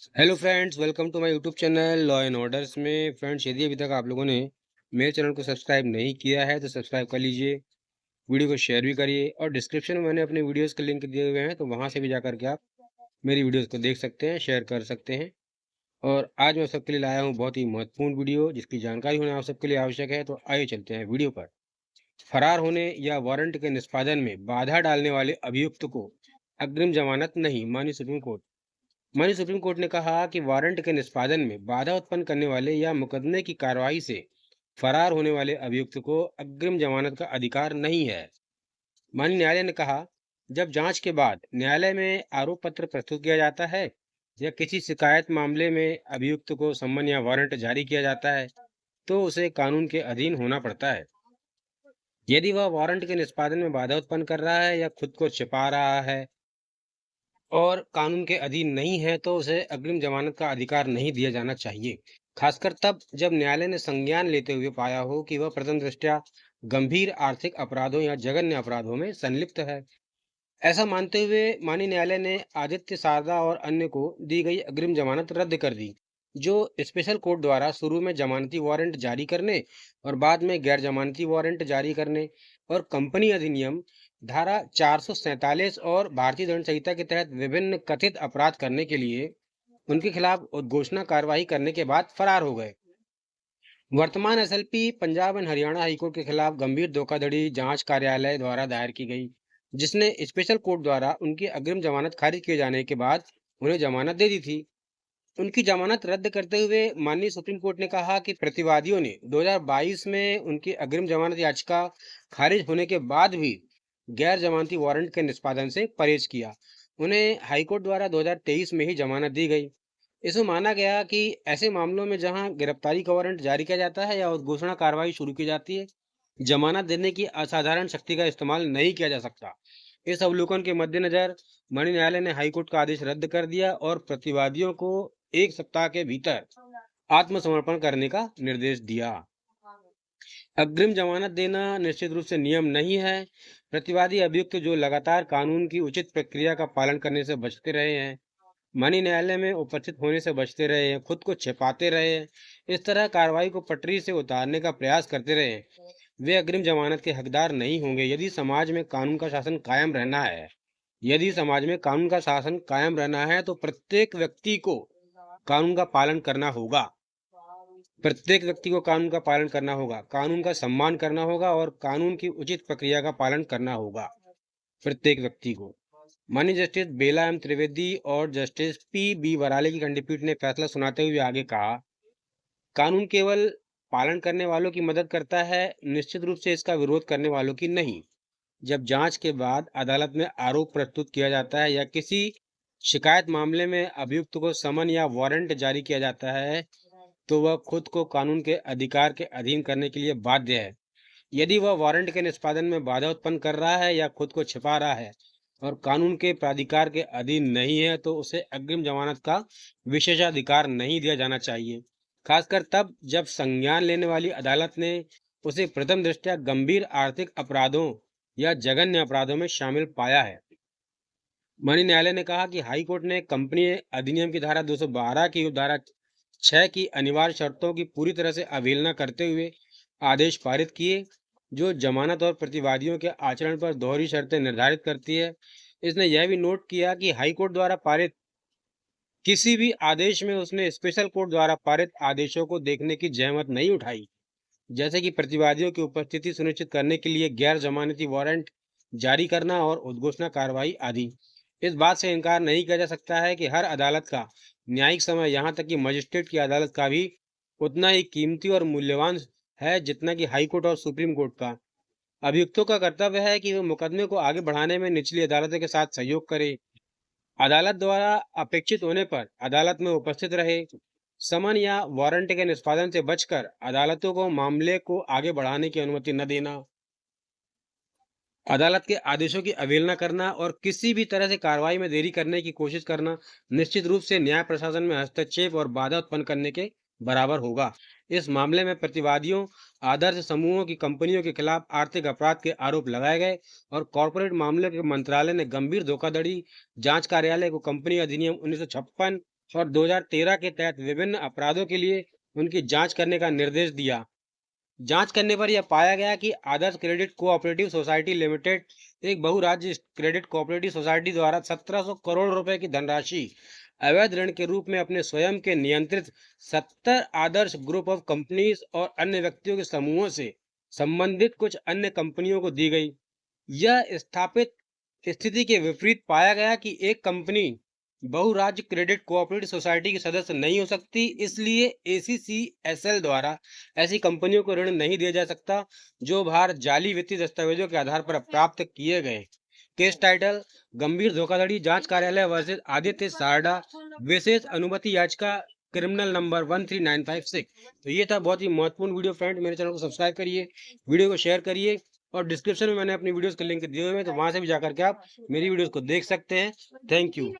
Hello friends, welcome to my YouTube channel law and orders में। Friends, यदि अभी तक आप लोगों ने मेरे चैनल को सब्सक्राइब नहीं किया है तो सब्सक्राइब कर लीजिए। वीडियो को शेयर भी करिए और डिस्क्रिप्शन में मैंने अपने वीडियोस के लिंक दिए हुए हैं, तो वहां से भी जाकर के आप मेरी वीडियोस को देख सकते हैं, शेयर कर सकते हैं। और आज मैं सबके लिए लाया हूँ बहुत ही महत्वपूर्ण वीडियो, जिसकी जानकारी होना आप सबके लिए आवश्यक है। तो आइए चलते हैं वीडियो पर। फरार होने या वारंट के निष्पादन में बाधा डालने वाले अभियुक्त को अग्रिम जमानत नहीं, मानी सुप्रीम कोर्ट। सुप्रीम कोर्ट ने कहा कि वारंट के निष्पादन में बाधा उत्पन्न करने वाले या मुकदमे की कार्रवाई से फरार होने वाले अभियुक्त को अग्रिम जमानत का अधिकार नहीं है। माननीय न्यायालय ने कहा, जब जांच के बाद न्यायालय में आरोप पत्र प्रस्तुत किया जाता है या किसी शिकायत मामले में अभियुक्त को सम्मन या वारंट जारी किया जाता है, तो उसे कानून के अधीन होना पड़ता है। यदि वह वारंट के निष्पादन में बाधा उत्पन्न कर रहा है या खुद को छिपा रहा है और कानून के अधीन नहीं है, तो उसे अग्रिम जमानत का अधिकार नहीं दिया जाना चाहिए। खासकर तब जब न्यायालय ने संज्ञान लेते हुए पाया हो कि वह प्रथम दृष्टया गंभीर आर्थिक अपराधों या जघन्य अपराधों में संलिप्त है। ऐसा मानते हुए माननीय न्यायालय ने आदित्य सारदा और अन्य को दी गई अग्रिम जमानत रद्द कर दी, जो स्पेशल कोर्ट द्वारा शुरू में जमानती वारंट जारी करने और बाद में गैर जमानती वारंट जारी करने और कंपनी अधिनियम धारा 447 और भारतीय दंड संहिता के तहत विभिन्न कथित अपराध करने के लिए उनके खिलाफ उद्घोषणा कार्रवाई करने के बाद फरार हो गए। वर्तमान SLP Punjab and Haryana high court के खिलाफ गंभीर धोखाधड़ी जांच कार्यालय द्वारा दायर की गई, जिसने स्पेशल कोर्ट द्वारा उनकी अग्रिम जमानत खारिज किए जाने के बाद उन्हें जमानत दे दी थी। उनकी जमानत रद्द करते हुए माननीय सुप्रीम कोर्ट ने कहा कि प्रतिवादियों ने 2022 में उनकी अग्रिम जमानत याचिका खारिज होने के बाद भी गैर जमानती वारंट के निष्पादन से परहेज किया। उन्हें हाईकोर्ट द्वारा 2023 में ही जमानत दी गई। इसमें माना गया कि ऐसे मामलों में जहां गिरफ्तारी का वारंट जारी किया जाता है या उद्घोषणा कार्रवाई शुरू की जाती है, जमानत देने की असाधारण शक्ति का इस्तेमाल नहीं किया जा सकता। इस अवलोकन के मद्देनजर माननीय न्यायालय ने हाईकोर्ट का आदेश रद्द कर दिया और प्रतिवादियों को 1 सप्ताह के भीतर आत्मसमर्पण करने का निर्देश दिया। अग्रिम जमानत देना निश्चित रूप से नियम नहीं है। प्रतिवादी अभियुक्त जो लगातार कानून की उचित प्रक्रिया का पालन करने से बचते रहे हैं, माननीय न्यायालय में उपस्थित होने से बचते रहे हैं, खुद को छिपाते रहे हैं, इस तरह कार्रवाई को पटरी से उतारने का प्रयास करते रहे हैं, वे अग्रिम जमानत के हकदार नहीं होंगे। यदि समाज में कानून का शासन कायम रहना है तो प्रत्येक व्यक्ति को कानून का पालन करना होगा। प्रत्येक व्यक्ति को कानून का पालन करना होगा, कानून का सम्मान करना होगा और कानून की उचित प्रक्रिया का पालन करना होगा। प्रत्येक व्यक्ति को। माननीय जस्टिस बेला एम त्रिवेदी और जस्टिस पी बी वराले की खंडपीठ ने फैसला सुनाते हुए आगे कहा, कानून केवल पालन करने वालों की मदद करता है, निश्चित रूप से इसका विरोध करने वालों की नहीं। जब जांच के बाद अदालत में आरोप प्रस्तुत किया जाता है या किसी शिकायत मामले में अभियुक्त को समन या वारंट जारी किया जाता है, तो वह खुद को कानून के अधिकार के अधीन करने के लिए बाध्य है। यदि वह वारंट के निष्पादन में बाधा उत्पन्न कर रहा है या खुद को छिपा रहा है और कानून के प्राधिकार के अधीन नहीं है, तो उसे अग्रिम जमानत का विशेषाधिकार नहीं दिया जाना चाहिए। खासकर तब जब संज्ञान लेने वाली अदालत ने उसे प्रथम दृष्टया गंभीर आर्थिक अपराधों या जघन्य अपराधों में शामिल पाया है। माननीय न्यायालय ने कहा कि हाई कोर्ट ने कंपनी अधिनियम की धारा 212 की धारा 6 की अनिवार्य शर्तों की पूरी तरह से अवहेलना करते हुए आदेश पारित किए, जो जमानत और प्रतिवादियों के आचरण पर दोहरी शर्तें निर्धारित करती है। इसने यह भी नोट किया कि हाई कोर्ट द्वारा पारित किसी भी आदेश में उसने स्पेशल कोर्ट द्वारा पारित आदेशों को देखने की जहमत नहीं उठाई, जैसे कि प्रतिवादियों की उपस्थिति सुनिश्चित करने के लिए गैर जमानती वारंट जारी करना और उद्घोषणा कार्रवाई आदि। इस बात से इनकार नहीं किया जा सकता है कि हर अदालत का न्यायिक समय, यहाँ तक कि मजिस्ट्रेट की अदालत का भी उतना ही कीमती और मूल्यवान है जितना कि हाई कोर्ट और सुप्रीम कोर्ट का। अभियुक्तों का कर्तव्य है कि वे मुकदमे को आगे बढ़ाने में निचली अदालतों के साथ सहयोग करें, अदालत द्वारा अपेक्षित होने पर अदालत में उपस्थित रहे, समन या वारंट के निष्पादन से बचकर अदालतों को मामले को आगे बढ़ाने की अनुमति न देना, अदालत के आदेशों की अवहेलना करना और किसी भी तरह से कार्रवाई में देरी करने की कोशिश करना निश्चित रूप से न्याय प्रशासन में हस्तक्षेप और बाधा उत्पन्न करने के बराबर होगा। इस मामले में प्रतिवादियों, आदर्श समूहों की कंपनियों के खिलाफ आर्थिक अपराध के आरोप लगाए गए और कॉरपोरेट मामले के मंत्रालय ने गंभीर धोखाधड़ी जांच कार्यालय को कंपनी अधिनियम 1956 और 2013 के तहत विभिन्न अपराधों के लिए उनकी जांच करने का निर्देश दिया। जांच करने पर यह पाया गया कि आदर्श क्रेडिट कोऑपरेटिव सोसाइटी लिमिटेड एक बहुराज्य क्रेडिट कोऑपरेटिव सोसाइटी द्वारा 1700 करोड़ रुपए की धनराशि अवैध ऋण के रूप में अपने स्वयं के नियंत्रित 70 आदर्श ग्रुप ऑफ कंपनीज और अन्य व्यक्तियों के समूहों से संबंधित कुछ अन्य कंपनियों को दी गई। यह स्थापित स्थिति के विपरीत पाया गया कि एक कंपनी बहुराज्य क्रेडिट कोऑपरेटिव सोसाइटी की सदस्य नहीं हो सकती, इसलिए ACCSL द्वारा ऐसी कंपनियों को ऋण नहीं दिया जा सकता जो बाहर जाली वित्तीय दस्तावेजों के आधार पर प्राप्त किए गए। केस टाइटल: गंभीर धोखाधड़ी जांच कार्यालय वर्सेस आदित्य सारडा, विशेष अनुमति याचिका क्रिमिनल नंबर 13956। तो ये था बहुत ही महत्वपूर्ण वीडियो। फ्रेंड, मेरे चैनल को सब्सक्राइब करिए, वीडियो को शेयर करिए और डिस्क्रिप्शन में मैंने अपनी वीडियोस के लिंक दिए हुए हैं, तो वहां से भी जाकर के आप मेरी वीडियोस को देख सकते हैं। Thank you.